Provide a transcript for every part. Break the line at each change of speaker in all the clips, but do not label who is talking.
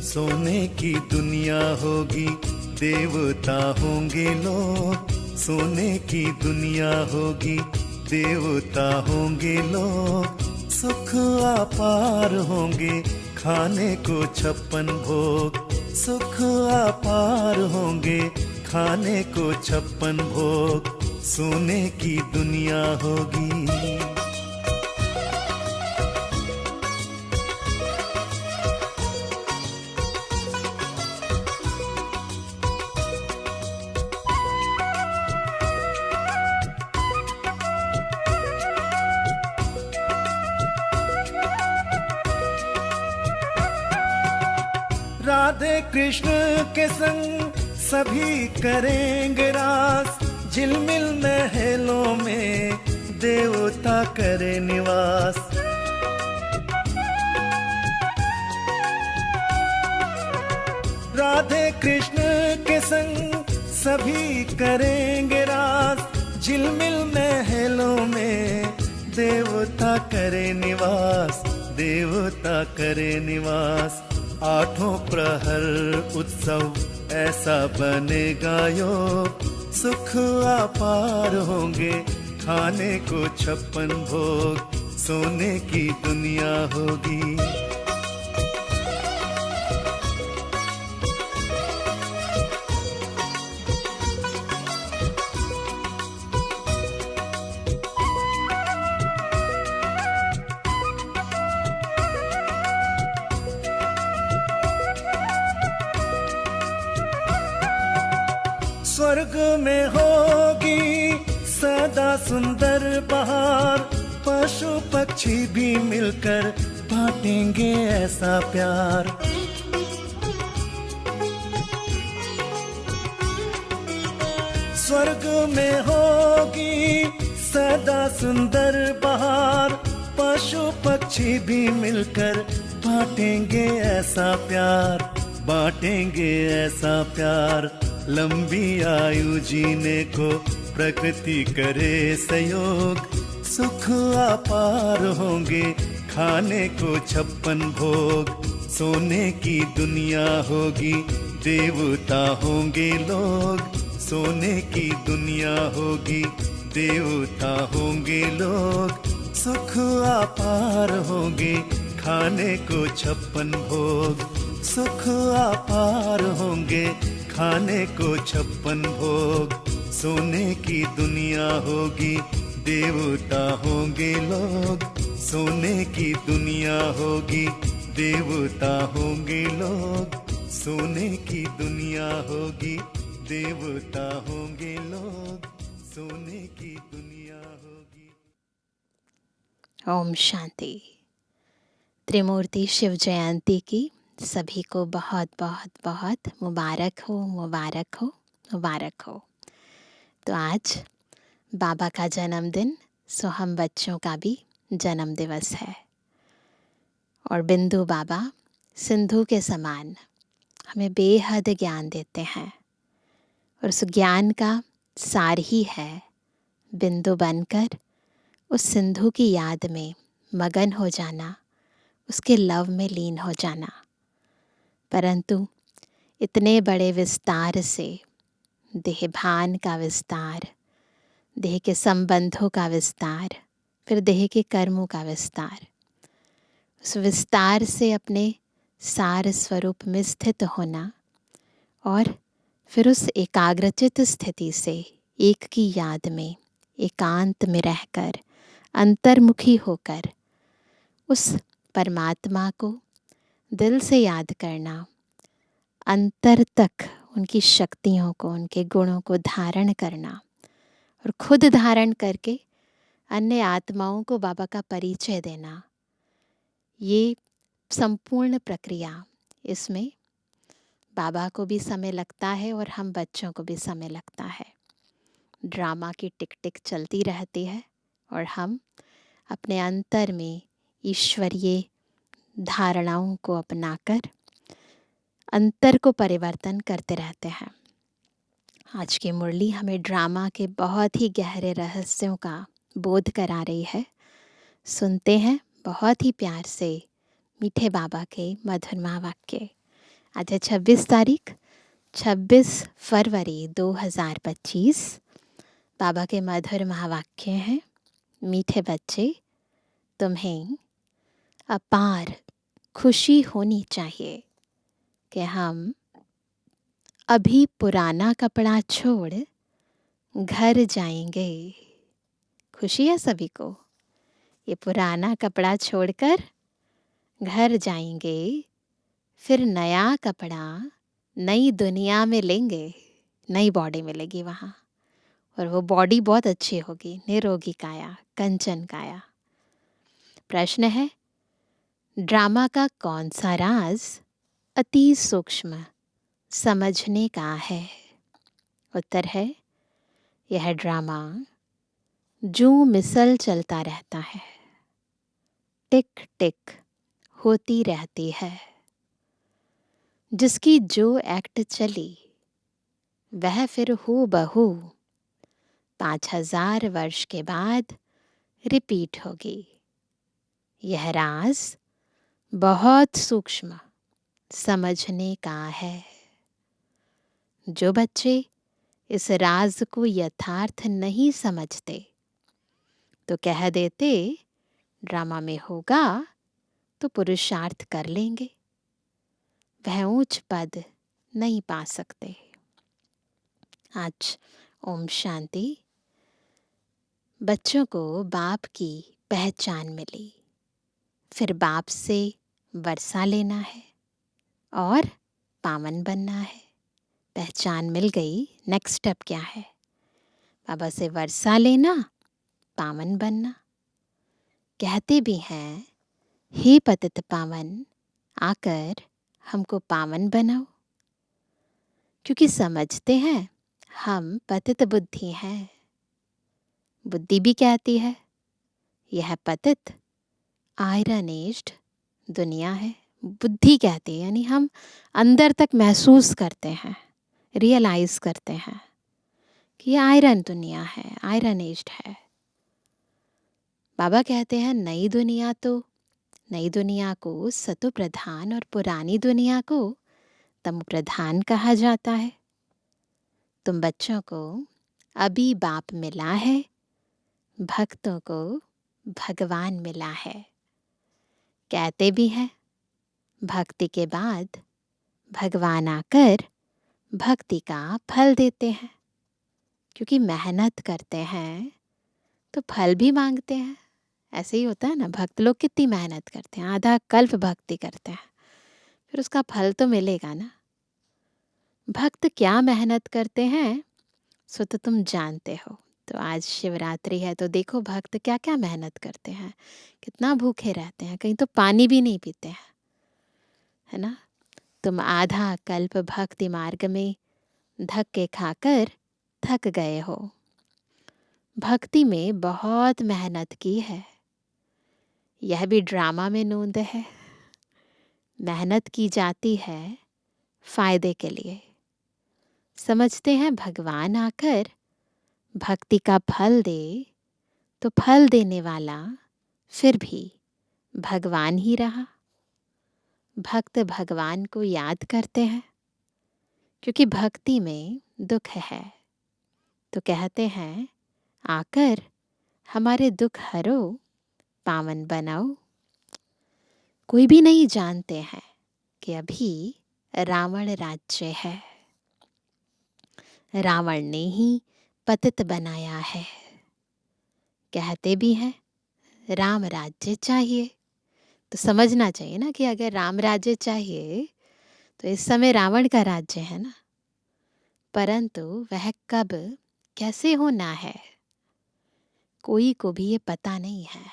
सोने की दुनिया होगी, देवता होंगे लोग। सोने की दुनिया होगी, देवता होंगे लोग। सुख अपार होंगे, खाने को 56 भोग। सुख अपार होंगे, खाने को 56 भोग। सोने की दुनिया होगी। राधे कृष्ण के संग सभी करेंगे रास। झिलमिल महलों में देवता करे निवास। राधे कृष्ण के संग सभी करेंगे रास। झिलमिल महलों में देवता करे निवास। देवता करे निवास। आठों प्रहर उत्सव ऐसा बनेगा योग। सुख अपार होंगे, खाने को 56 भोग। सोने की दुनिया होगी। स्वर्ग में होगी सदा सुंदर बहार। पशु पक्षी भी मिलकर बांटेंगे ऐसा प्यार। स्वर्ग में होगी सदा सुंदर बहार। पशु पक्षी भी मिलकर बांटेंगे ऐसा प्यार। बांटेंगे ऐसा प्यार। लंबी आयु जीने को प्रकृति करे सहयोग। सुख अपार होंगे, खाने को 56 भोग। सोने की दुनिया होगी, देवता होंगे लोग। सोने की दुनिया होगी, देवता होंगे लोग। सुख अपार होंगे, खाने को 56 भोग। सुख अपार होंगे, खाने को 56 भोग। सोने की दुनिया होगी, देवता होंगे लोग। सोने की दुनिया होगी, देवता होंगे लोग। सोने की दुनिया होगी, देवता होंगे लोग। सोने की दुनिया होगी।
ओम शांति। त्रिमूर्ति शिव जयंती की सभी को बहुत बहुत बहुत मुबारक हो, मुबारक हो, मुबारक हो। तो आज बाबा का जन्मदिन, सो हम बच्चों का भी जन्म दिवस है। और बिंदु बाबा सिंधु के समान हमें बेहद ज्ञान देते हैं। और उस ज्ञान का सार ही है बिंदु बनकर उस सिंधु की याद में मगन हो जाना, उसके लव में लीन हो जाना। परंतु इतने बड़े विस्तार से, देहभान का विस्तार, देह के संबंधों का विस्तार, फिर देह के कर्मों का विस्तार, उस विस्तार से अपने सार स्वरूप में स्थित होना और फिर उस एकाग्रचित स्थिति से एक की याद में, एकांत में रहकर, अंतर्मुखी होकर उस परमात्मा को दिल से याद करना, अंतर तक उनकी शक्तियों को, उनके गुणों को धारण करना और खुद धारण करके अन्य आत्माओं को बाबा का परिचय देना, ये संपूर्ण प्रक्रिया, इसमें बाबा को भी समय लगता है और हम बच्चों को भी समय लगता है। ड्रामा की टिक टिक चलती रहती है और हम अपने अंतर में ईश्वरीय धारणाओं को अपनाकर अंतर को परिवर्तन करते रहते हैं। आज की मुरली हमें ड्रामा के बहुत ही गहरे रहस्यों का बोध करा रही है। सुनते हैं बहुत ही प्यार से मीठे बाबा के मधुरमा वाक्य। आज है 26 तारीख, 26 फरवरी 2025। बाबा के मधुर महावाक्य हैं, मीठे बच्चे, तुम्हें अपार खुशी होनी चाहिए कि हम अभी पुराना कपड़ा छोड़ घर जाएंगे। खुशी है सभी को, ये पुराना कपड़ा छोड़कर घर जाएंगे, फिर नया कपड़ा नई दुनिया में लेंगे, नई बॉडी मिलेगी वहाँ, और वो बॉडी बहुत अच्छी होगी, निरोगी काया, कंचन काया। प्रश्न है, ड्रामा का कौन सा राज अति सूक्ष्म समझने का है? उत्तर है, यह ड्रामा जो मिसल चलता रहता है, टिक टिक होती रहती है, जिसकी जो एक्ट चली वह फिर हूबहू 5000 वर्ष के बाद रिपीट होगी। यह राज बहुत सूक्ष्म समझने का है। जो बच्चे इस राज को यथार्थ नहीं समझते तो कह देते ड्रामा में होगा तो पुरुषार्थ कर लेंगे, वह ऊंच पद नहीं पा सकते। आज ओम शांति। बच्चों को बाप की पहचान मिली, फिर बाप से वर्षा लेना है और पावन बनना है। पहचान मिल गई, नेक्स्ट स्टेप क्या है? बाबा से वर्षा लेना, पावन बनना। कहते भी हैं, हे पतित पावन, आकर हमको पावन बनाओ, क्योंकि समझते हैं हम पतित बुद्धि हैं। बुद्धि भी कहती है यह पतित आयरन एज्ड दुनिया है। बुद्धि कहती है, यानी हम अंदर तक महसूस करते हैं, रियलाइज करते हैं कि ये आयरन दुनिया है, आयरन एज्ड है। बाबा कहते हैं नई दुनिया को सतो प्रधान और पुरानी दुनिया को तमो प्रधान कहा जाता है। तुम बच्चों को अभी बाप मिला है, भक्तों को भगवान मिला है। कहते भी हैं भक्ति के बाद भगवान आकर भक्ति का फल देते हैं, क्योंकि मेहनत करते हैं तो फल भी मांगते हैं। ऐसे ही होता है ना, भक्त लोग कितनी मेहनत करते हैं, आधा कल्प भक्ति करते हैं, फिर उसका फल तो मिलेगा ना। भक्त क्या मेहनत करते हैं सो तो तुम जानते हो। तो आज शिवरात्रि है तो देखो भक्त क्या क्या मेहनत करते हैं, कितना भूखे रहते हैं, कहीं तो पानी भी नहीं पीते हैं, है ना। तुम आधा कल्प भक्ति मार्ग में धक्के खाकर थक गए हो। भक्ति में बहुत मेहनत की है, यह भी ड्रामा में नोंद है। मेहनत की जाती है फायदे के लिए। समझते हैं भगवान आकर भक्ति का फल दे तो फल देने वाला फिर भी भगवान ही रहा। भक्त भगवान को याद करते हैं, क्योंकि भक्ति में दुख है, तो कहते हैं आकर हमारे दुख हरो, पावन बनाओ। कोई भी नहीं जानते हैं कि अभी रावण राज्य है, रावण ने ही पतित बनाया है। कहते भी हैं राम राज्य चाहिए, तो समझना चाहिए ना कि अगर राम राज्य चाहिए तो इस समय रावण का राज्य है ना। परंतु वह कब कैसे होना है कोई को भी ये पता नहीं है।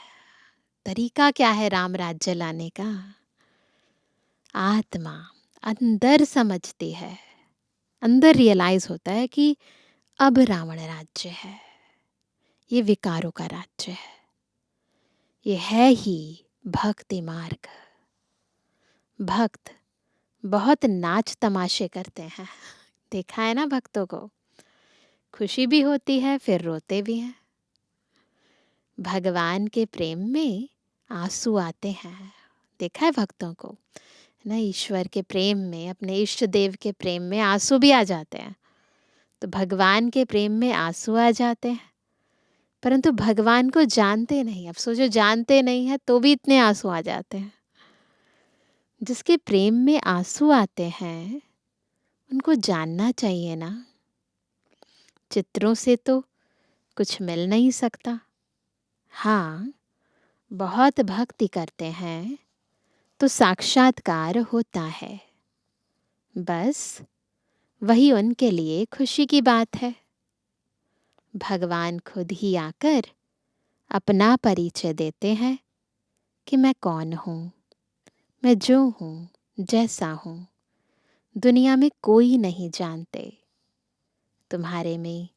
तरीका क्या है राम राज्य लाने का? आत्मा अंदर समझती है, अंदर रियलाइज होता है कि अब रावण राज्य है, ये विकारों का राज्य है, ये है ही भक्ति मार्ग। भक्त बहुत नाच तमाशे करते हैं, देखा है ना भक्तों को, खुशी भी होती है फिर रोते भी हैं। भगवान के प्रेम में आंसू आते हैं, देखा है भक्तों को, ना, ईश्वर के प्रेम में, अपने इष्ट देव के प्रेम में आंसू भी आ जाते हैं। तो भगवान के प्रेम में आंसू आ जाते हैं, परंतु भगवान को जानते नहीं। अब सोचो, जानते नहीं है तो भी इतने आंसू आ जाते हैं। जिसके प्रेम में आंसू आते हैं उनको जानना चाहिए ना। चित्रों से तो कुछ मिल नहीं सकता। हाँ, बहुत भक्ति करते हैं तो साक्षात्कार होता है। बस वही उनके लिए खुशी की बात है। भगवान खुद ही आकर अपना परिचय देते हैं कि मैं कौन हूँ, मैं जो हूँ, जैसा हूँ, दुनिया में कोई नहीं जानते। तुम्हारे में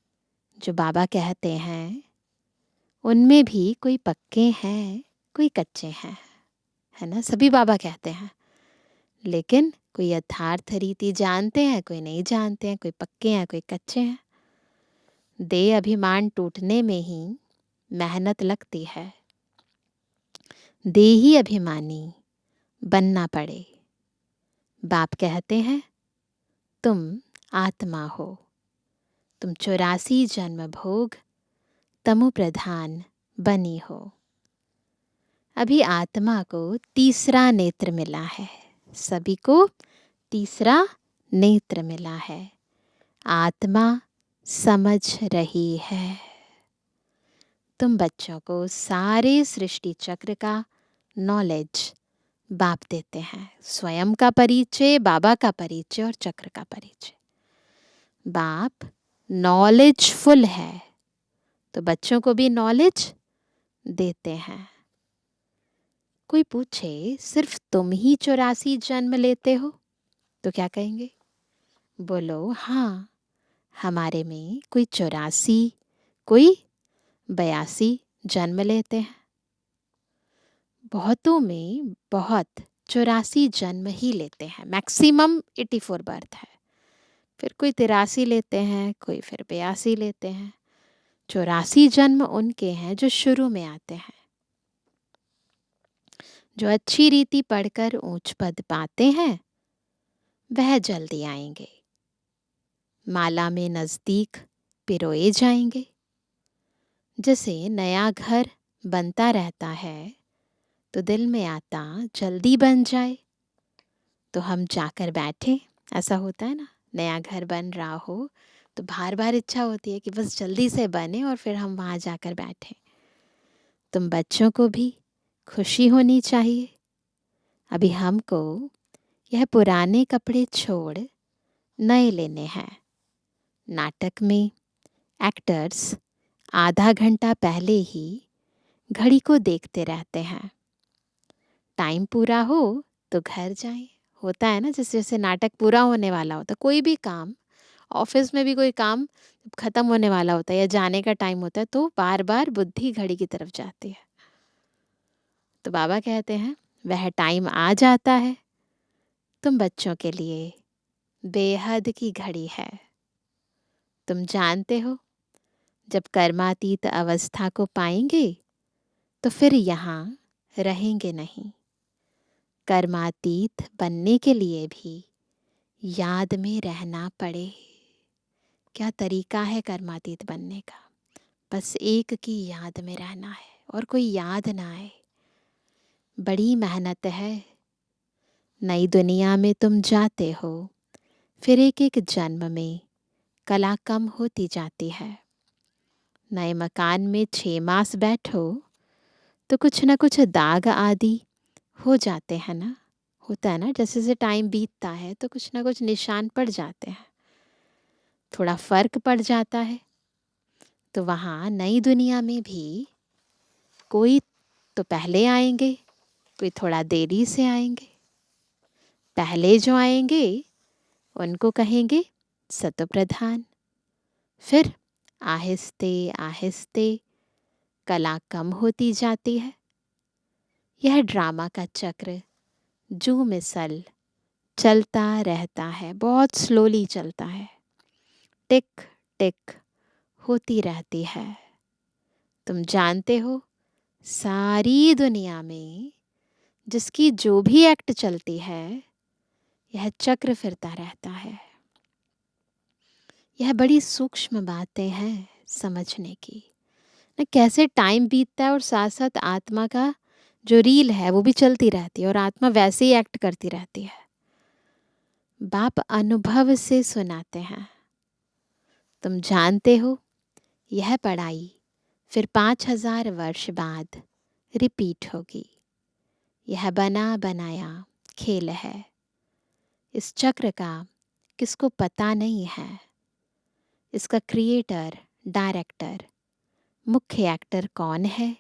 जो बाबा कहते हैं उनमें भी कोई पक्के हैं, कोई कच्चे हैं, है ना। सभी बाबा कहते हैं, लेकिन कोई यथार्थ रीति जानते हैं, कोई नहीं जानते हैं, कोई पक्के हैं, कोई कच्चे हैं। देह अभिमान टूटने में ही मेहनत लगती है। देही अभिमानी बनना पड़े। बाप कहते हैं, तुम आत्मा हो, तुम 84 जन्म भोग तमु प्रधान बनी हो। अभी आत्मा को तीसरा नेत्र मिला है। सभी को तीसरा नेत्र मिला है। आत्मा समझ रही है। तुम बच्चों को सारे सृष्टि चक्र का नॉलेज बाप देते हैं। स्वयं का परिचय, बाबा का परिचय और चक्र का परिचय। बाप नॉलेजफुल है तो बच्चों को भी नॉलेज देते हैं। कोई पूछे, सिर्फ तुम ही 84 जन्म लेते हो, तो क्या कहेंगे? बोलो, हाँ, हमारे में कोई 84, कोई 82 जन्म लेते हैं। बहुतों में बहुत 84 जन्म ही लेते हैं। मैक्सिमम 84 बर्थ है। फिर कोई 83 लेते हैं, कोई फिर 82 लेते हैं। 84 जन्म उनके हैं जो शुरू में आते हैं, जो अच्छी रीति पढ़कर ऊंच पद पाते हैं, वह जल्दी आएंगे। माला में नजदीक पिरोए जाएंगे। जैसे नया घर बनता रहता है तो दिल में आता जल्दी बन जाए तो हम जाकर बैठे। ऐसा होता है ना, नया घर बन रहा हो तो बार बार इच्छा होती है कि बस जल्दी से बने और फिर हम वहाँ जाकर बैठें। तुम बच्चों को भी खुशी होनी चाहिए। अभी हमको यह पुराने कपड़े छोड़ नए लेने हैं। नाटक में एक्टर्स आधा घंटा पहले ही घड़ी को देखते रहते हैं। टाइम पूरा हो तो घर जाएं। होता है ना, जैसे जैसे नाटक पूरा होने वाला होता, कोई भी काम, ऑफिस में भी कोई काम ख़त्म होने वाला होता है या जाने का टाइम होता है तो बार बार बुद्धि घड़ी की तरफ जाती है। तो बाबा कहते हैं वह टाइम आ जाता है। तुम बच्चों के लिए बेहद की घड़ी है। तुम जानते हो, जब कर्मातीत अवस्था को पाएंगे तो फिर यहाँ रहेंगे नहीं। कर्मातीत बनने के लिए भी याद में रहना पड़े। क्या तरीका है कर्मातीत बनने का? बस एक की याद में रहना है और कोई याद ना आए। बड़ी मेहनत है। नई दुनिया में तुम जाते हो, फिर एक एक जन्म में कला कम होती जाती है। नए मकान में 6 मास बैठो तो कुछ न कुछ दाग आदि हो जाते हैं ना। होता है ना, जैसे जैसे टाइम बीतता है तो कुछ ना कुछ निशान पड़ जाते हैं, थोड़ा फर्क पड़ जाता है। तो वहाँ नई दुनिया में भी कोई तो पहले आएंगे, कोई थोड़ा देरी से आएंगे। पहले जो आएंगे उनको कहेंगे सतोप्रधान। फिर आहिस्ते आहिस्ते कला कम होती जाती है। यह ड्रामा का चक्र जो मिसल चलता रहता है, बहुत स्लोली चलता है, टिक टिक होती रहती है। तुम जानते हो, सारी दुनिया में जिसकी जो भी एक्ट चलती है यह चक्र फिरता रहता है। यह बड़ी सूक्ष्म बातें हैं समझने की, ना कैसे टाइम बीतता है और साथ साथ आत्मा का जो रील है वो भी चलती रहती है और आत्मा वैसे ही एक्ट करती रहती है। बाप अनुभव से सुनाते हैं। तुम जानते हो यह पढ़ाई फिर 5,000 वर्ष बाद रिपीट होगी। यह बना बनाया खेल है। इस चक्र का किसको पता नहीं है। इसका क्रिएटर, डायरेक्टर, मुख्य एक्टर कौन है,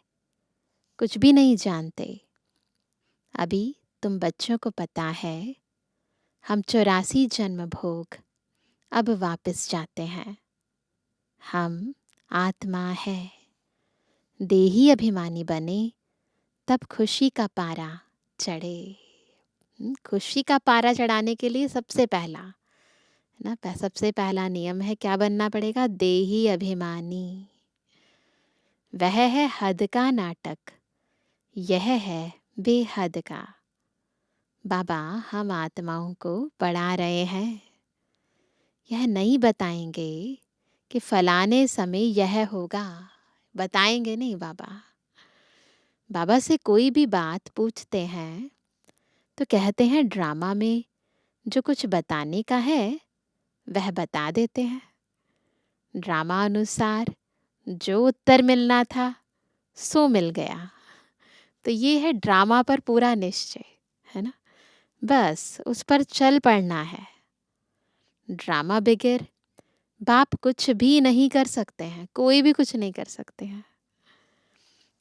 कुछ भी नहीं जानते। अभी तुम बच्चों को पता है हम 84 जन्म भोग अब वापस जाते हैं। हम आत्मा है। देही अभिमानी बने तब खुशी का पारा चढ़े। खुशी का पारा चढ़ाने के लिए सबसे पहला है ना, सबसे पहला नियम है क्या बनना पड़ेगा? देही अभिमानी। वह है हद का नाटक, यह है बेहद का। बाबा हम आत्माओं को पढ़ा रहे हैं। यह नहीं बताएंगे कि फलाने समय यह होगा, बताएंगे नहीं बाबा। बाबा से कोई भी बात पूछते हैं तो कहते हैं ड्रामा में जो कुछ बताने का है वह बता देते हैं। ड्रामा अनुसार जो उत्तर मिलना था सो मिल गया। तो ये है ड्रामा पर पूरा निश्चय, है ना। बस उस पर चल पड़ना है। ड्रामा बगैर बाप कुछ भी नहीं कर सकते हैं, कोई भी कुछ नहीं कर सकते हैं।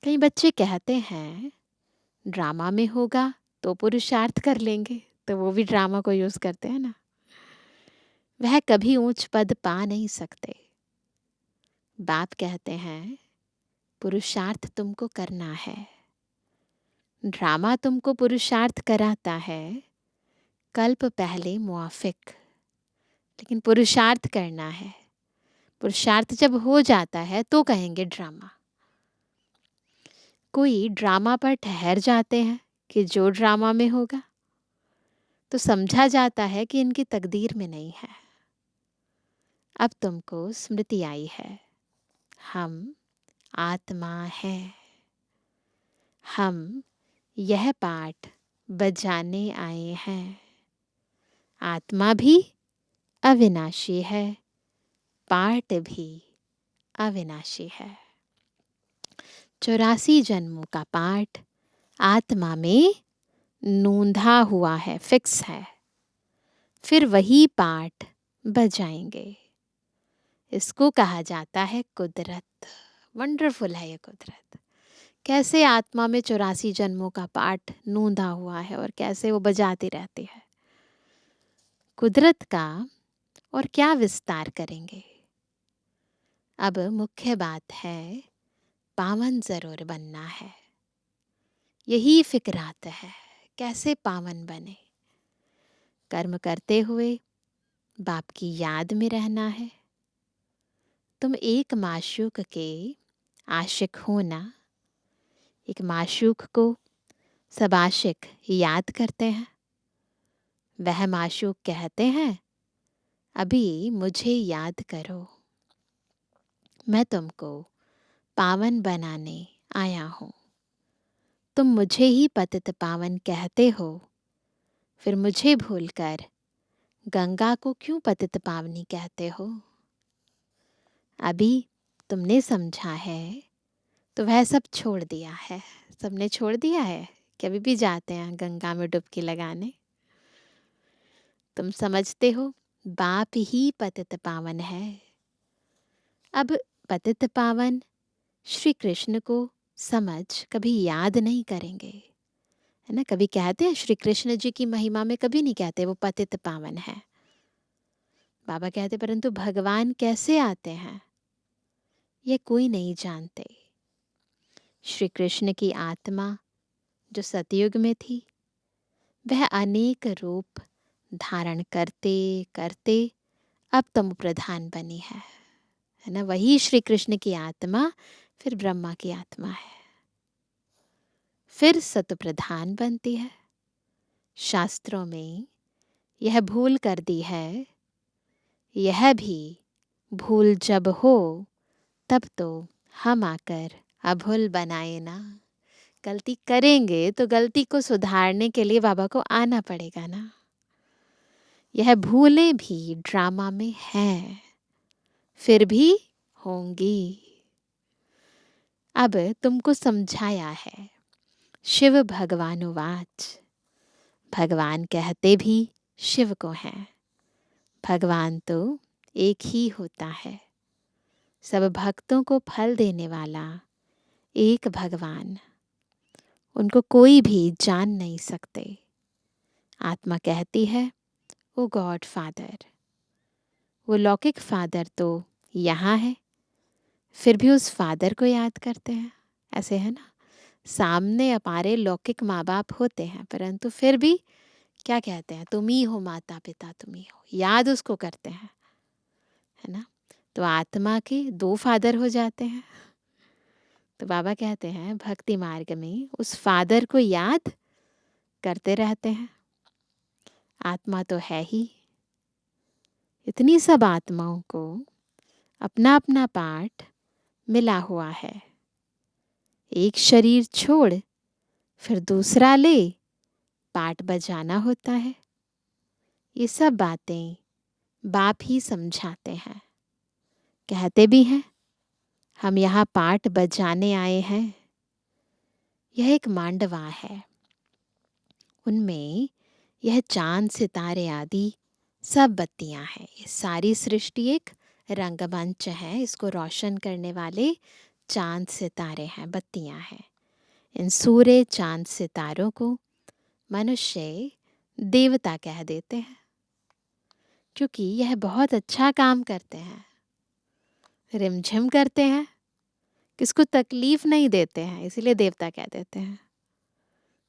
कई बच्चे कहते हैं ड्रामा में होगा तो पुरुषार्थ कर लेंगे, तो वो भी ड्रामा को यूज करते हैं ना। वह कभी ऊंच पद पा नहीं सकते। बाप कहते हैं पुरुषार्थ तुमको करना है। ड्रामा तुमको पुरुषार्थ कराता है कल्प पहले मुआफिक, लेकिन पुरुषार्थ करना है। पुरुषार्थ जब हो जाता है तो कहेंगे ड्रामा। कोई ड्रामा पर ठहर जाते हैं कि जो ड्रामा में होगा, तो समझा जाता है कि इनकी तकदीर में नहीं है। अब तुमको स्मृति आई है, हम आत्मा है। हम यह पाठ बजाने आए हैं। आत्मा भी अविनाशी है, पाठ भी अविनाशी है। 84 जन्मों का पाठ आत्मा में नूंधा हुआ है, फिक्स है। फिर वही पाठ बजाएंगे। इसको कहा जाता है कुदरत। वंडरफुल है ये कुदरत। कैसे आत्मा में 84 जन्मों का पाठ नूंधा हुआ है और कैसे वो बजाती रहती है। कुदरत का और क्या विस्तार करेंगे। अब मुख्य बात है पावन जरूर बनना है। यही फिक्रात है कैसे पावन बने। कर्म करते हुए बाप की याद में रहना है। तुम एक माशूक के आशिक हो ना। एक माशूक को सब आशिक याद करते हैं। वह माशूक कहते हैं अभी मुझे याद करो, मैं तुमको पावन बनाने आया हूँ। तुम मुझे ही पतित पावन कहते हो, फिर मुझे भूलकर गंगा को क्यों पतित पावनी कहते हो। अभी तुमने समझा है तो वह सब छोड़ दिया है। सबने छोड़ दिया है कि अभी भी जाते हैं गंगा में डुबकी लगाने। तुम समझते हो बाप ही पतित पावन है। अब पतित पावन श्री कृष्ण को समझ कभी याद नहीं करेंगे, है ना। कभी कहते हैं श्री कृष्ण जी की महिमा में, कभी नहीं कहते वो पतित पावन है। बाबा कहते परंतु भगवान कैसे आते हैं ये कोई नहीं जानते। श्री कृष्ण की आत्मा जो सतयुग में थी वह अनेक रूप धारण करते करते अब तमो प्रधान बनी है ना। वही श्री कृष्ण की आत्मा फिर ब्रह्मा की आत्मा है, फिर सत प्रधान बनती है। शास्त्रों में यह भूल कर दी है, यह भी भूल जब हो, तब तो हम आकर अभूल बनाए ना। गलती करेंगे तो गलती को सुधारने के लिए बाबा को आना पड़ेगा ना। यह भूलें भी ड्रामा में हैं, फिर भी होंगी। अब तुमको समझाया है। शिव भगवानुवाच। भगवान कहते भी शिव को हैं। भगवान तो एक ही होता है। सब भक्तों को फल देने वाला एक भगवान, उनको कोई भी जान नहीं सकते। आत्मा कहती है वो गॉड फादर, वो लौकिक फादर तो यहाँ है, फिर भी उस फादर को याद करते हैं। ऐसे है ना, सामने हमारे लौकिक माँ बाप होते हैं, परंतु फिर भी क्या कहते हैं, तुम ही हो माता पिता, तुम ही हो, याद उसको करते हैं, है ना। तो आत्मा के दो फादर हो जाते हैं। तो बाबा कहते हैं भक्ति मार्ग में उस फादर को याद करते रहते हैं। आत्मा तो है ही। इतनी सब आत्माओं को अपना अपना पार्ट मिला हुआ है। एक शरीर छोड़ फिर दूसरा ले, पार्ट बजाना होता है। ये सब बातें बाप ही समझाते हैं। कहते भी हैं हम यहाँ पार्ट बजाने आए हैं। यह एक मांडवा है, उनमें यह चांद सितारे आदि सब बत्तियां हैं। ये सारी सृष्टि एक रंगमंच है, इसको रोशन करने वाले चांद सितारे हैं, बत्तियां हैं। इन सूर्य चांद सितारों को मनुष्य देवता कह देते हैं, क्योंकि यह बहुत अच्छा काम करते हैं, रिमझिम करते हैं, किसको तकलीफ नहीं देते हैं, इसीलिए देवता कह देते हैं।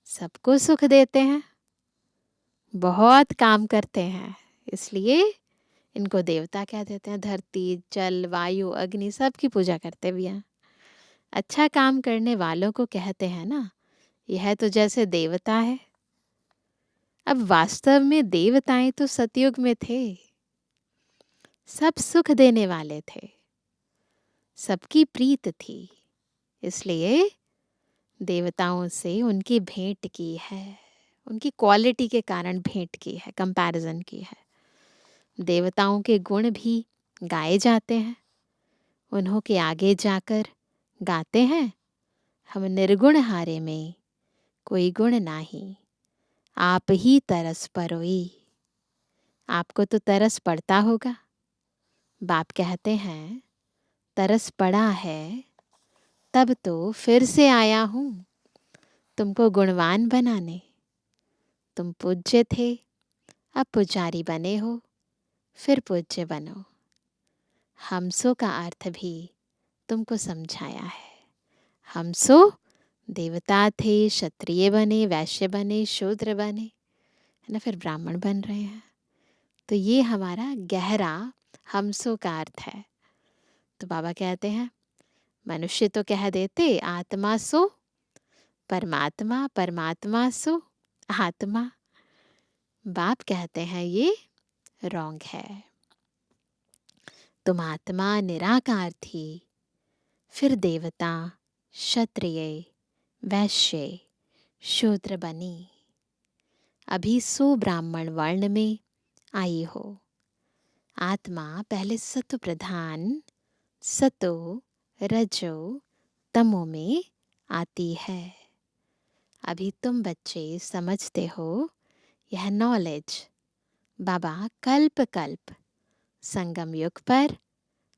सबको सुख देते हैं, बहुत काम करते हैं, इसलिए इनको देवता कह देते हैं। धरती, जल, वायु, अग्नि सबकी पूजा करते भी हैं। अच्छा काम करने वालों को कहते हैं ना, यह तो जैसे देवता है। अब वास्तव में देवताएं तो सतयुग में थे, सब सुख देने वाले थे, सबकी प्रीत थी, इसलिए देवताओं से उनकी भेंट की है, उनकी क्वालिटी के कारण भेंट की है, कंपैरिजन की है। देवताओं के गुण भी गाए जाते हैं, उन्हों के आगे जाकर गाते हैं हम निर्गुण हारे में कोई गुण नाही, आप ही तरस परोई। आपको तो तरस पड़ता होगा। बाप कहते हैं तरस पड़ा है, तब तो फिर से आया हूँ तुमको गुणवान बनाने। तुम पूज्य थे, अब पुजारी बने हो, फिर पूज्य बनो। हमसो का अर्थ भी तुमको समझाया है। हमसो देवता थे, क्षत्रिय बने, वैश्य बने, शूद्र बने, है ना, फिर ब्राह्मण बन रहे हैं। तो ये हमारा गहरा हमसो का अर्थ है। तो बाबा कहते हैं मनुष्य तो कह देते आत्मा सो परमात्मा, परमात्मा सो आत्मा। बाप कहते हैं ये रॉन्ग है। तुम आत्मा निराकार थी, फिर देवता, क्षत्रिय, वैश्य, शूद्र बनी, अभी सो ब्राह्मण वर्ण में आई हो। आत्मा पहले सत्व प्रधान, सतो, रजो, तमो में आती है। अभी तुम बच्चे समझते हो, यह नॉलेज बाबा कल्प कल्प संगम युग पर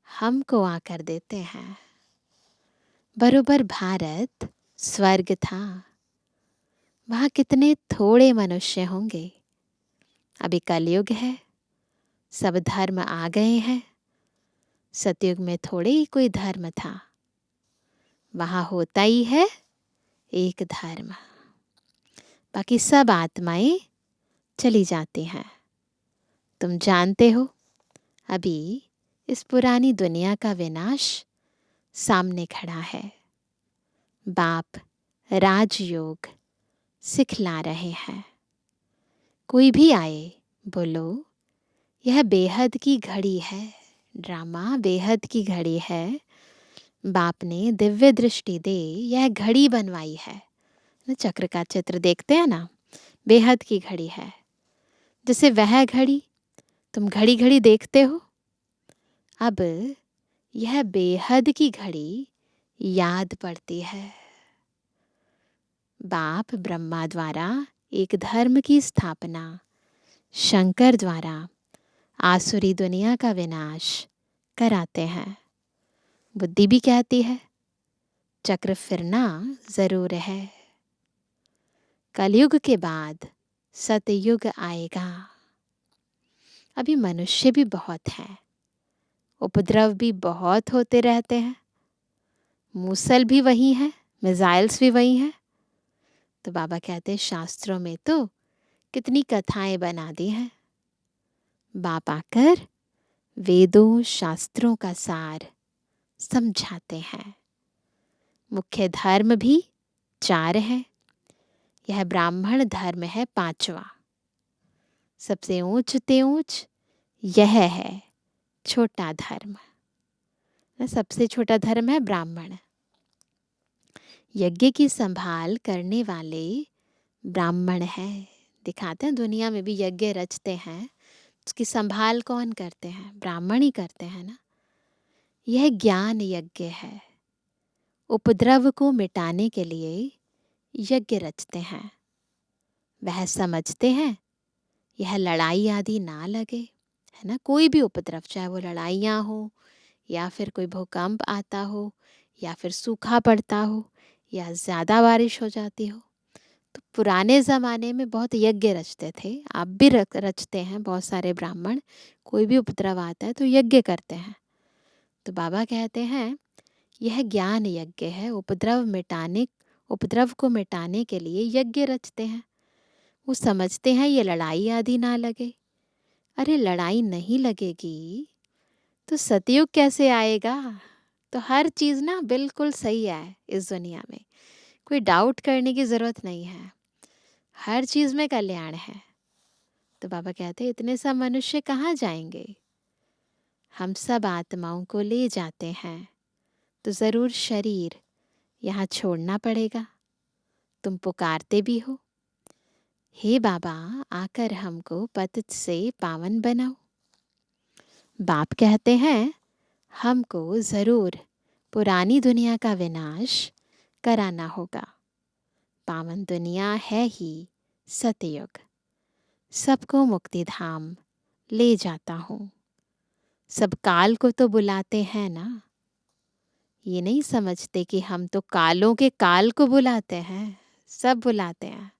हमको आकर देते हैं। बरोबर भारत स्वर्ग था, वहाँ कितने थोड़े मनुष्य होंगे। अभी कलयुग है, सब धर्म आ गए हैं। सतयुग में थोड़े ही कोई धर्म था, वहाँ होता ही है एक धर्म, बाकी सब आत्माएं चली जाती हैं। तुम जानते हो अभी इस पुरानी दुनिया का विनाश सामने खड़ा है। बाप राजयोग सिखला रहे हैं। कोई भी आए बोलो, यह बेहद की घड़ी है। ड्रामा बेहद की घड़ी है। बाप ने दिव्य दृष्टि दे यह घड़ी बनवाई है। चक्र का चित्र देखते हैं ना, बेहद की घड़ी है। जैसे वह घड़ी तुम घड़ी घड़ी देखते हो, अब यह बेहद की घड़ी याद पड़ती है। बाप ब्रह्मा द्वारा एक धर्म की स्थापना, शंकर द्वारा आसुरी दुनिया का विनाश कराते हैं। बुद्धि भी कहती है चक्र फिरना जरूर है। कलयुग के बाद सतयुग आएगा। अभी मनुष्य भी बहुत हैं, उपद्रव भी बहुत होते रहते हैं। मूसल भी वही है, मिसाइल्स भी वही हैं। तो बाबा कहते हैं शास्त्रों में तो कितनी कथाएं बना दी हैं। बाप आकर वेदों शास्त्रों का सार समझाते हैं। मुख्य धर्म भी 4 है। यह ब्राह्मण धर्म है 5वां। सबसे ऊंच ते ऊंच यह है छोटा धर्म। सबसे छोटा धर्म है ब्राह्मण। यज्ञ की संभाल करने वाले ब्राह्मण हैं। दिखाते हैं दुनिया में भी यज्ञ रचते हैं, उसकी संभाल कौन करते हैं? ब्राह्मण ही करते हैं ना। यह ज्ञान यज्ञ है। उपद्रव को मिटाने के लिए यज्ञ रचते हैं। वह समझते हैं यह लड़ाई आदि ना लगे, है ना। कोई भी उपद्रव, चाहे वो लड़ाइयाँ हो या फिर कोई भूकंप आता हो या फिर सूखा पड़ता हो या ज़्यादा बारिश हो जाती हो, तो पुराने ज़माने में बहुत यज्ञ रचते थे। अब भी रचते हैं बहुत सारे ब्राह्मण। कोई भी उपद्रव आता है तो यज्ञ करते हैं। तो बाबा कहते हैं यह ज्ञान यज्ञ है। उपद्रव को मिटाने के लिए यज्ञ रचते हैं। वो समझते हैं ये लड़ाई आदि ना लगे। अरे लड़ाई नहीं लगेगी तो सतयुग कैसे आएगा? तो हर चीज़ ना बिल्कुल सही है इस दुनिया में, कोई डाउट करने की ज़रूरत नहीं है। हर चीज़ में कल्याण है। तो बाबा कहते हैं इतने सब मनुष्य कहाँ जाएंगे? हम सब आत्माओं को ले जाते हैं तो ज़रूर शरीर यहाँ छोड़ना पड़ेगा। तुम पुकारते भी हो, हे बाबा आकर हमको पतित से पावन बनाओ। बाप कहते हैं हमको ज़रूर पुरानी दुनिया का विनाश कराना होगा। पावन दुनिया है ही सतयुग। सबको मुक्ति धाम ले जाता हूँ। सब काल को तो बुलाते हैं ना। ये नहीं समझते कि हम तो कालों के काल को बुलाते हैं। सब बुलाते हैं,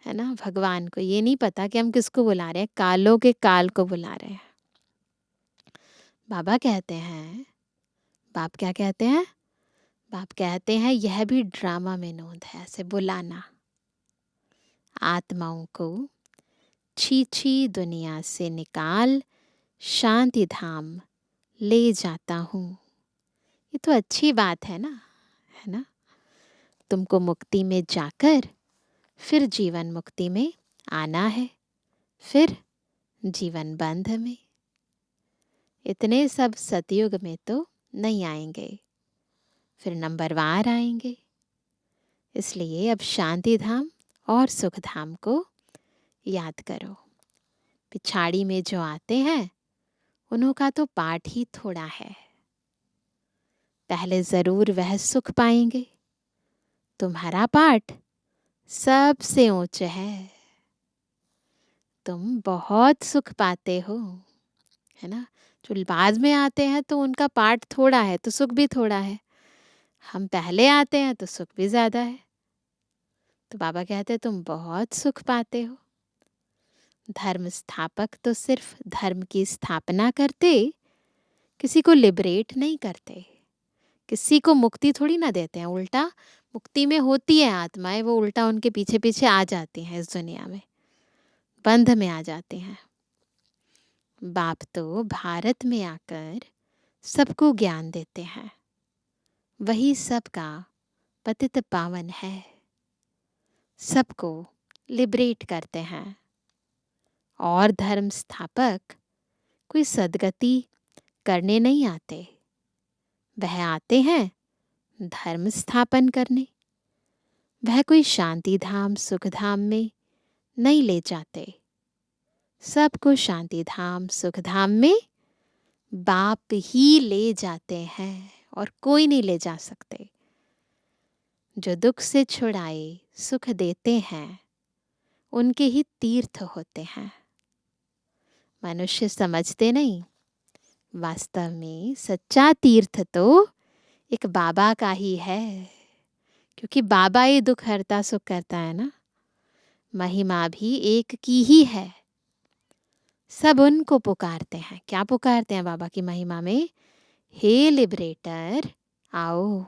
है ना। भगवान को ये नहीं पता कि हम किसको बुला रहे हैं, कालों के काल को बुला रहे हैं। बाबा कहते हैं, बाप क्या कहते हैं? बाप कहते हैं यह भी ड्रामा में नोंद है, ऐसे बुलाना। आत्माओं को छी छी दुनिया से निकाल शांति धाम ले जाता हूँ। ये तो अच्छी बात है ना, है ना। तुमको मुक्ति में जाकर फिर जीवन मुक्ति में आना है, फिर जीवन बंध में। इतने सब सतयुग में तो नहीं आएंगे, फिर नंबरवार आएंगे। इसलिए अब शांति धाम और सुख धाम को याद करो। पिछाड़ी में जो आते हैं उन्हों का तो पाठ ही थोड़ा है। पहले ज़रूर वह सुख पाएंगे। तुम्हारा पाठ सबसे ऊंच है। तुम बहुत सुख पाते हो, है ना। जो बाद में आते हैं तो उनका पाठ थोड़ा है तो सुख भी थोड़ा है। हम पहले आते हैं तो सुख भी ज़्यादा है। तो बाबा कहते हैं तुम बहुत सुख पाते हो। धर्म स्थापक तो सिर्फ धर्म की स्थापना करते, किसी को लिबरेट नहीं करते, किसी को मुक्ति थोड़ी ना देते हैं। उल्टा मुक्ति में होती है आत्माएं, वो उल्टा उनके पीछे पीछे आ जाती हैं, इस दुनिया में बंध में आ जाते हैं। बाप तो भारत में आकर सबको ज्ञान देते हैं। वही सबका पतित पावन है, सबको लिबरेट करते हैं और धर्म स्थापक कोई सदगति करने नहीं आते, वह आते हैं धर्म स्थापन करने। वह कोई शांति धाम सुख धाम में नहीं ले जाते। सबको शांति धाम सुख धाम में बाप ही ले जाते हैं और कोई नहीं ले जा सकते। जो दुख से छुड़ाए सुख देते हैं उनके ही तीर्थ होते हैं। मनुष्य समझते नहीं, वास्तव में सच्चा तीर्थ तो एक बाबा का ही है, क्योंकि बाबा ही दुख हरता सुख करता है ना। महिमा भी एक की ही है। सब उनको पुकारते हैं। क्या पुकारते हैं बाबा की महिमा में? हे लिबरेटर आओ।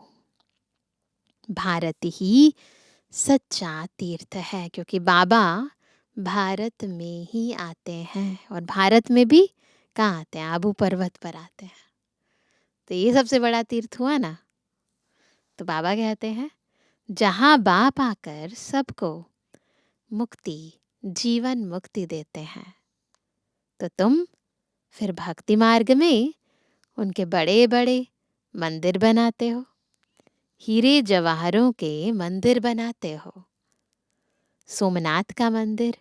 भारत ही सच्चा तीर्थ है, क्योंकि बाबा भारत में ही आते हैं। और भारत में भी कहाँ आते हैं? आबू पर्वत पर आते हैं। तो ये सबसे बड़ा तीर्थ हुआ ना। तो बाबा कहते हैं जहाँ बाप आकर सबको मुक्ति जीवन मुक्ति देते हैं, तो तुम फिर भक्ति मार्ग में उनके बड़े बड़े मंदिर बनाते हो, हीरे जवाहरों के मंदिर बनाते हो। सोमनाथ का मंदिर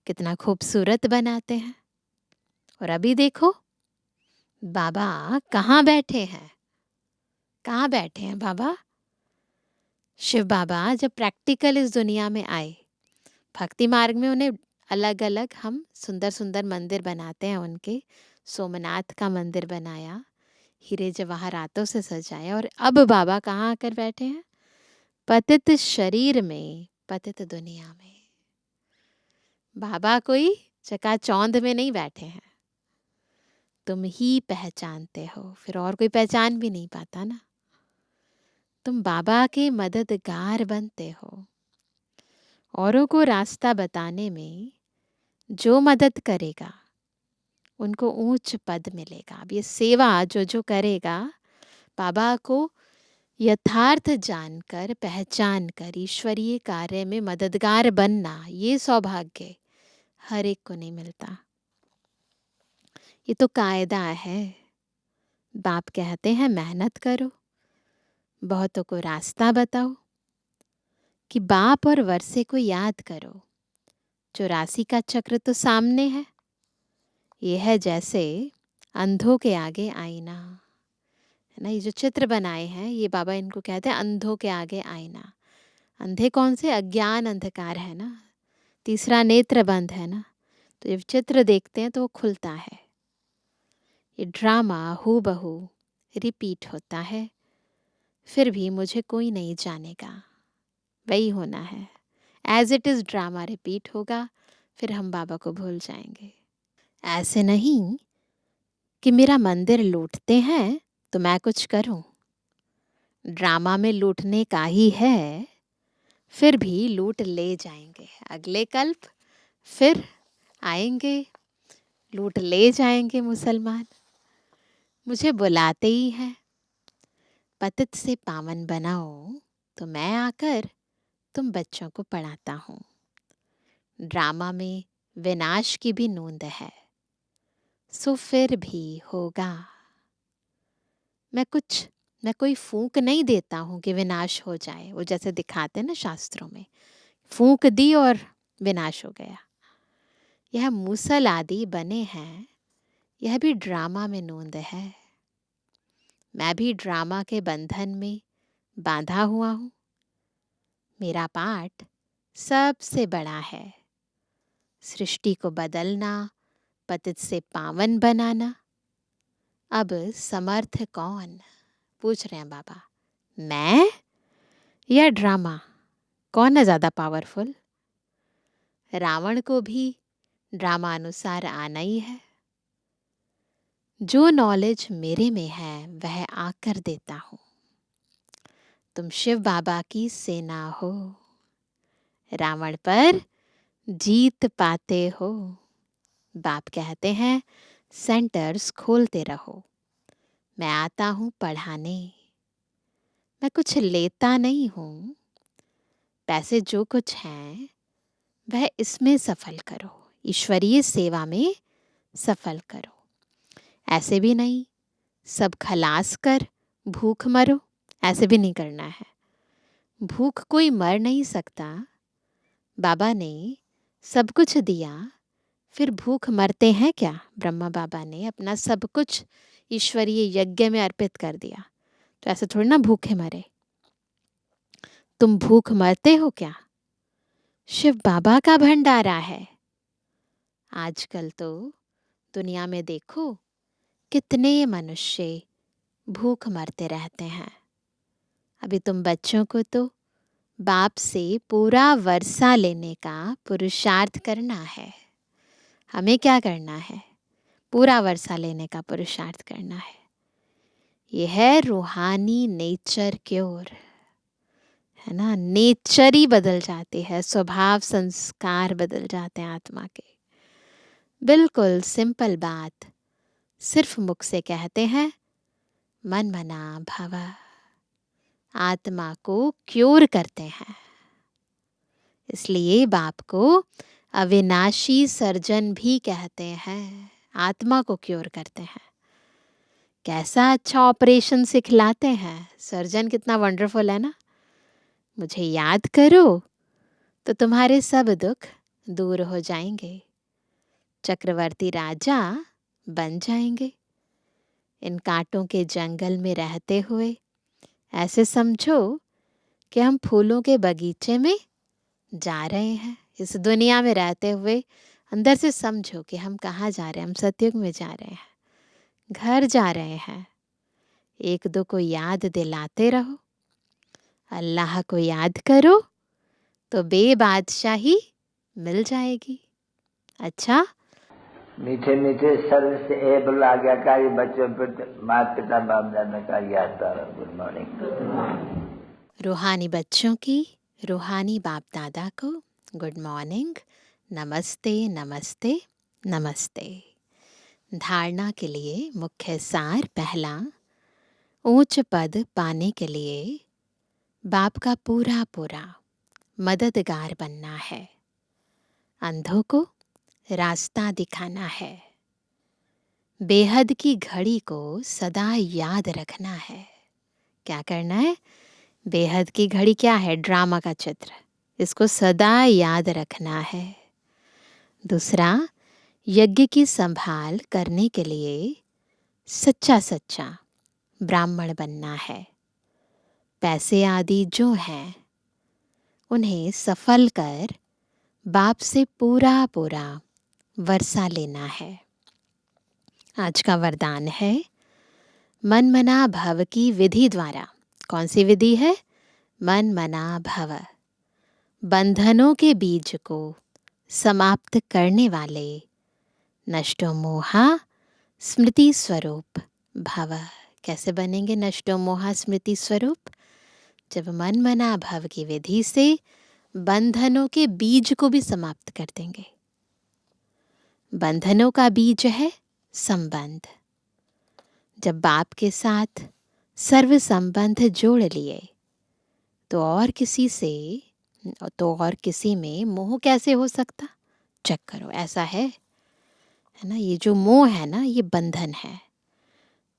कितना खूबसूरत बनाते हैं। और अभी देखो बाबा कहाँ बैठे हैं? कहाँ बैठे हैं बाबा? शिव बाबा जब प्रैक्टिकल इस दुनिया में आए, भक्ति मार्ग में उन्हें अलग अलग हम सुंदर सुंदर मंदिर बनाते हैं उनके। सोमनाथ का मंदिर बनाया, हीरे जवाहरातों से सजाया। और अब बाबा कहाँ आकर बैठे हैं? पतित शरीर में, पतित दुनिया में। बाबा कोई चकाचौंध में नहीं बैठे हैं। तुम ही पहचानते हो, फिर और कोई पहचान भी नहीं पाता ना। तुम बाबा के मददगार बनते हो। औरों को रास्ता बताने में जो मदद करेगा उनको ऊंच पद मिलेगा। अब ये सेवा जो जो करेगा, बाबा को यथार्थ जानकर पहचान कर ईश्वरीय कार्य में मददगार बनना, ये सौभाग्य हर एक को नहीं मिलता। ये तो कायदा है। बाप कहते हैं मेहनत करो, बहुतों को रास्ता बताओ, कि बाप और वर्षे को याद करो। चौरासी का चक्र तो सामने है। ये है जैसे अंधों के आगे आईना, है ना। ये जो चित्र बनाए हैं ये बाबा इनको कहते हैं अंधों के आगे आईना। अंधे कौन से? अज्ञान अंधकार है ना, तीसरा नेत्र बंद है ना। तो जब चित्र देखते हैं तो वो खुलता है। ये ड्रामा हूबहू रिपीट होता है, फिर भी मुझे कोई नहीं जानेगा। वही होना है। As it is drama repeat होगा, फिर हम बाबा को भूल जाएंगे। ऐसे नहीं कि मेरा मंदिर लूटते हैं तो मैं कुछ करूं। ड्रामा में लूटने का ही है, फिर भी लूट ले जाएंगे। अगले कल्प फिर आएंगे, लूट ले जाएंगे मुसलमान। मुझे बुलाते ही हैं, पतित से पावन बनाओ, तो मैं आकर तुम बच्चों को पढ़ाता हूँ। ड्रामा में विनाश की भी नोंद है, सो फिर भी होगा। मैं कोई फूंक नहीं देता हूँ कि विनाश हो जाए। वो जैसे दिखाते हैं ना शास्त्रों में, फूंक दी और विनाश हो गया। यह मूसल आदि बने हैं, यह भी ड्रामा में नोंद है। मैं भी ड्रामा के बंधन में बांधा हुआ हूँ। मेरा पाठ सबसे बड़ा है, सृष्टि को बदलना, पतित से पावन बनाना। अब समर्थ कौन? पूछ रहे हैं बाबा। मैं या ड्रामा? कौन है ज़्यादा पावरफुल? रावण को भी ड्रामा अनुसार आना ही है। जो नॉलेज मेरे में है वह आकर देता हूँ। तुम शिव बाबा की सेना हो, रावण पर जीत पाते हो। बाप कहते हैं सेंटर्स खोलते रहो। मैं आता हूँ पढ़ाने। मैं कुछ लेता नहीं हूँ। पैसे जो कुछ हैं वह इसमें सफल करो। ईश्वरीय सेवा में सफल करो। ऐसे भी नहीं सब खलास कर भूख मरो, ऐसे भी नहीं करना है। भूख कोई मर नहीं सकता। बाबा ने सब कुछ दिया, फिर भूख मरते हैं क्या? ब्रह्मा बाबा ने अपना सब कुछ ईश्वरीय यज्ञ में अर्पित कर दिया, तो ऐसे थोड़ी ना भूखे मरे। तुम भूख मरते हो क्या? शिव बाबा का भंडारा है। आजकल तो दुनिया में देखो कितने मनुष्य भूख मरते रहते हैं। अभी तुम बच्चों को तो बाप से पूरा वर्षा लेने का पुरुषार्थ करना है। हमें क्या करना है? पूरा वर्षा लेने का पुरुषार्थ करना है। यह है रूहानी नेचर क्योर, है ना। नेचर ही बदल जाती है, स्वभाव संस्कार बदल जाते हैं आत्मा के। बिल्कुल सिंपल बात, सिर्फ मुख से कहते हैं मन मना भव, आत्मा को क्योर करते हैं। इसलिए बाप को अविनाशी सर्जन भी कहते हैं। आत्मा को क्योर करते हैं। कैसा अच्छा ऑपरेशन सिखलाते हैं। सर्जन कितना वंडरफुल है ना। मुझे याद करो तो तुम्हारे सब दुख दूर हो जाएंगे, चक्रवर्ती राजा बन जाएंगे। इन कांटों के जंगल में रहते हुए ऐसे समझो कि हम फूलों के बगीचे में जा रहे हैं। इस दुनिया में रहते हुए अंदर से समझो कि हम कहाँ जा रहे हैं। हम सतयुग में जा रहे हैं, घर जा रहे हैं। एक दो को याद दिलाते रहो, अल्लाह को याद करो तो बेबादशाही मिल जाएगी। अच्छा,
मीठे मीठे सर्व से एबल आज्ञाकारी बच्चों पर माता पिता बाप दादा का याद तारा। Good morning.
रूहानी बच्चों की रूहानी बाप दादा को गुड मॉर्निंग, नमस्ते नमस्ते नमस्ते। धारणा के लिए मुख्य सार पहला, ऊंच पद पाने के लिए बाप का पूरा पूरा मददगार बनना है। अंधों को रास्ता दिखाना है। बेहद की घड़ी को सदा याद रखना है। क्या करना है? बेहद की घड़ी क्या है? ड्रामा का चित्र। इसको सदा याद रखना है। दूसरा, यज्ञ की संभाल करने के लिए सच्चा सच्चा ब्राह्मण बनना है। पैसे आदि जो हैं उन्हें सफल कर बाप से पूरा पूरा वर्षा लेना है। आज का वरदान है मन मना भव की विधि द्वारा। कौन सी विधि है? मन मना भव। बंधनों के बीज को समाप्त करने वाले नष्टो मोहा स्मृति स्वरूप भव। कैसे बनेंगे नष्टो मोहा स्मृति स्वरूप? जब मन मना भव की विधि से बंधनों के बीज को भी समाप्त कर देंगे। बंधनों का बीज है संबंध। जब बाप के साथ सर्व संबंध जोड़ लिए तो और किसी में मोह कैसे हो सकता? चेक करो, ऐसा है ना। ये जो मोह है ना, ये बंधन है।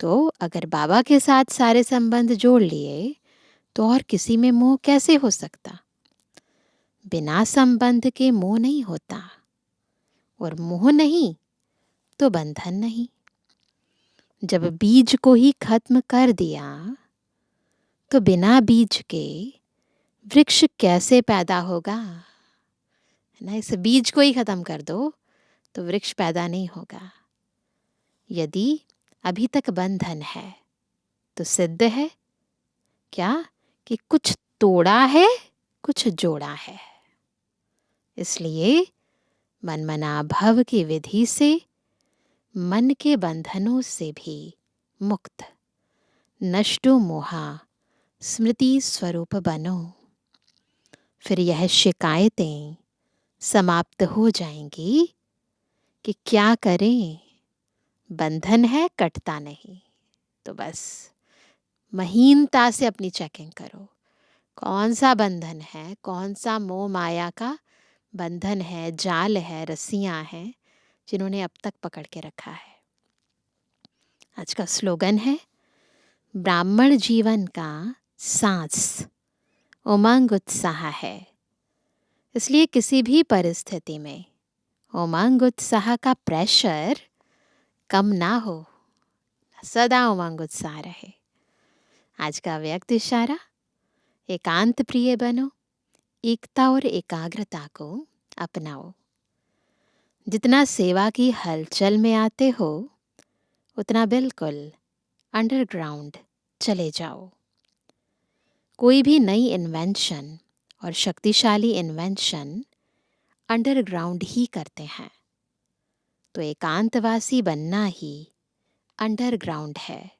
तो अगर बाबा के साथ सारे संबंध जोड़ लिए तो और किसी में मोह कैसे हो सकता? बिना संबंध के मोह नहीं होता, और मोह नहीं तो बंधन नहीं। जब बीज को ही खत्म कर दिया तो बिना बीज के वृक्ष कैसे पैदा होगा? ना, इस बीज को ही खत्म कर दो तो वृक्ष पैदा नहीं होगा। यदि अभी तक बंधन है तो सिद्ध है क्या कि कुछ तोड़ा है, कुछ जोड़ा है। इसलिए मन मना भव की विधि से मन के बंधनों से भी मुक्त नष्टो मोहा स्मृति स्वरूप बनो। फिर यह शिकायतें समाप्त हो जाएंगी कि क्या करें, बंधन है, कटता नहीं। तो बस महीनता से अपनी चेकिंग करो, कौन सा बंधन है, कौन सा मोह माया का बंधन है, जाल है, रस्सियां हैं जिन्होंने अब तक पकड़ के रखा है। आज का स्लोगन है, ब्राह्मण जीवन का सांस उमंग उत्साह है। इसलिए किसी भी परिस्थिति में उमंग उत्साह का प्रेशर कम ना हो, सदा उमंग उत्साह रहे। आज का व्यक्त इशारा, एकांत प्रिय बनो, एकता और एकाग्रता को अपनाओ। जितना सेवा की हलचल में आते हो उतना बिल्कुल अंडरग्राउंड चले जाओ। कोई भी नई इन्वेंशन और शक्तिशाली इन्वेंशन अंडरग्राउंड ही करते हैं, तो एकांतवासी बनना ही अंडरग्राउंड है।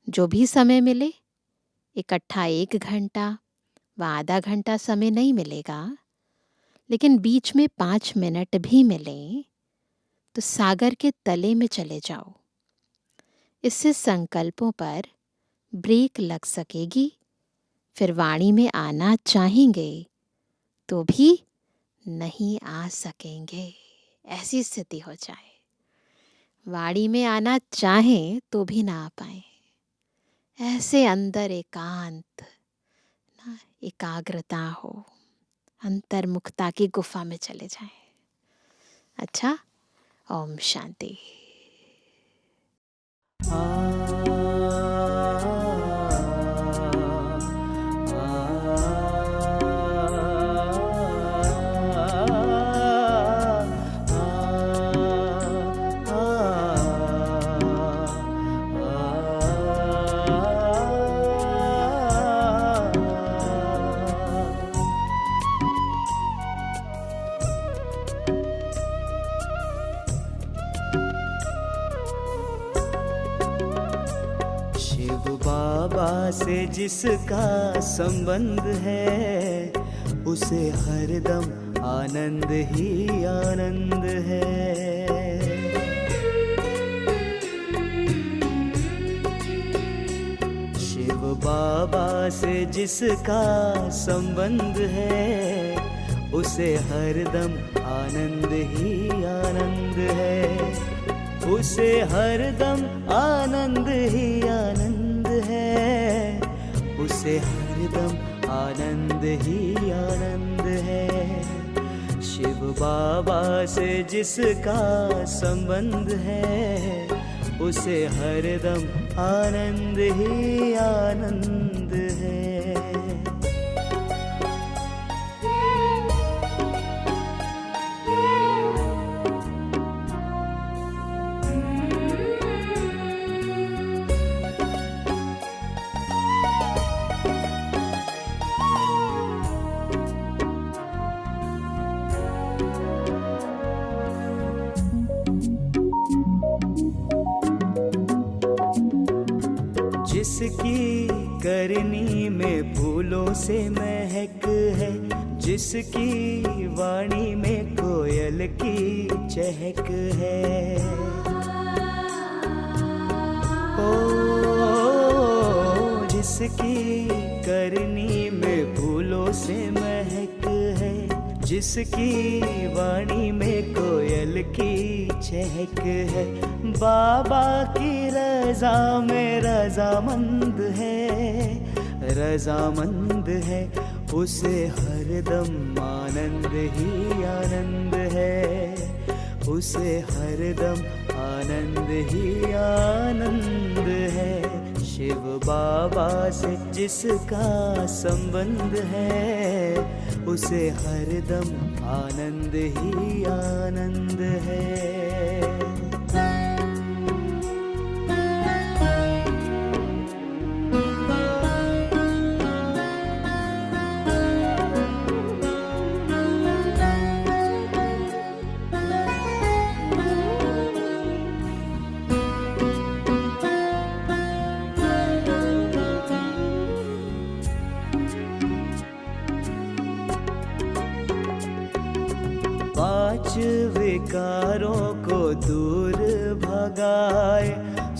जो भी समय मिले, इकट्ठा 1 घंटा व आधा घंटा समय नहीं मिलेगा, लेकिन बीच में 5 मिनट भी मिले तो सागर के तले में चले जाओ। इससे संकल्पों पर ब्रेक लग सकेगी। फिर वाणी में आना चाहेंगे तो भी नहीं आ सकेंगे, ऐसी स्थिति हो जाए। वाणी में आना चाहें तो भी ना आ पाए, ऐसे अंदर एकांत ना, एकाग्रता हो, अंतर्मुखता की गुफा में चले जाएं। अच्छा, ओम शांति।
से जिसका संबंध है उसे हरदम आनंद ही आनंद है। शिव बाबा से जिसका संबंध है उसे हरदम आनंद ही आनंद है। उसे हरदम आनंद ही आनंद है। उसे हरदम आनंद ही आनंद है। शिव बाबा से जिसका संबंध है उसे हरदम आनंद ही आनंद है। जिसकी करनी में फूलों से महक है, जिसकी वाणी में कोयल की चहक है। ओ जिसकी करनी में फूलों से महक है, जिसकी वाणी में कोयल की चहक है। बाबा की रजा में रजामंद है, रजामंद है। उसे हरदम आनंद ही आनंद है। उसे हरदम आनंद ही आनंद है। शिव बाबा से जिसका संबंध है उसे हरदम आनंद ही आनंद है। पांच विकारों को दूर भगाए,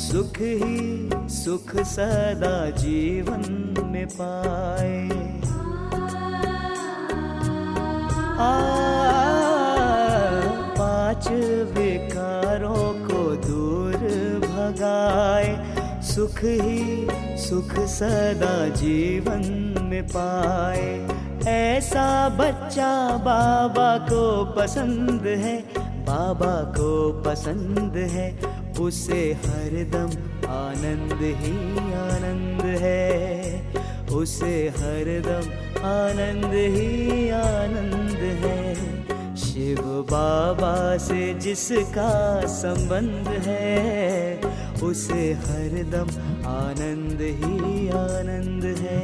सुख ही सुख सदा जीवन में पाए। पांच विकारों को दूर भगाए, सुख ही सुख सदा जीवन में पाए। ऐसा बच्चा बाबा को पसंद है, बाबा को पसंद है, उसे हरदम आनंद ही आनंद है, उसे हरदम आनंद ही आनंद है। शिव बाबा से जिसका संबंध है, उसे हरदम आनंद ही आनंद है।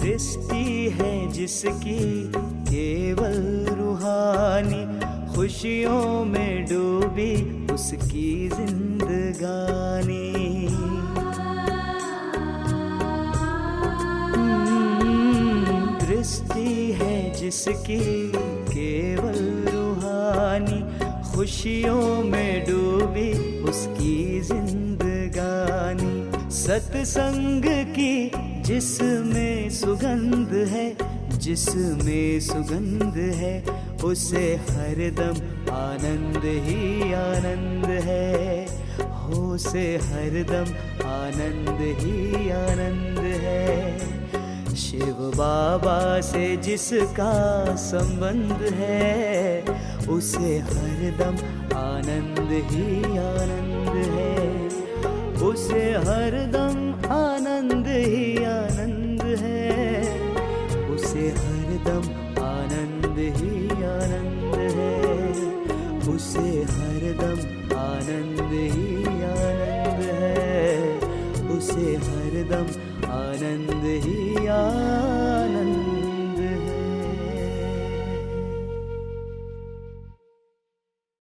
दृष्टि है जिसकी केवल रूहानी, खुशियों में डूबी उसकी जिंदगानी। दृष्टि है जिसकी केवल रूहानी, खुशियों में डूबी उसकी जिंदगानी। सत्संग की जिसमें सुगंध है, जिसमें सुगंध है, उसे हरदम आनंद ही आनंद है, हो से हरदम आनंद ही आनंद है। शिव बाबा से जिसका संबंध है, उसे हरदम आनंद ही आनंद है, उसे हरदम आनंद ही आनंद है, उसे हरदम आनंद ही आनंद है, उसे हरदम आनंद ही आनंद है, उसे हरदम आनंद ही आनंद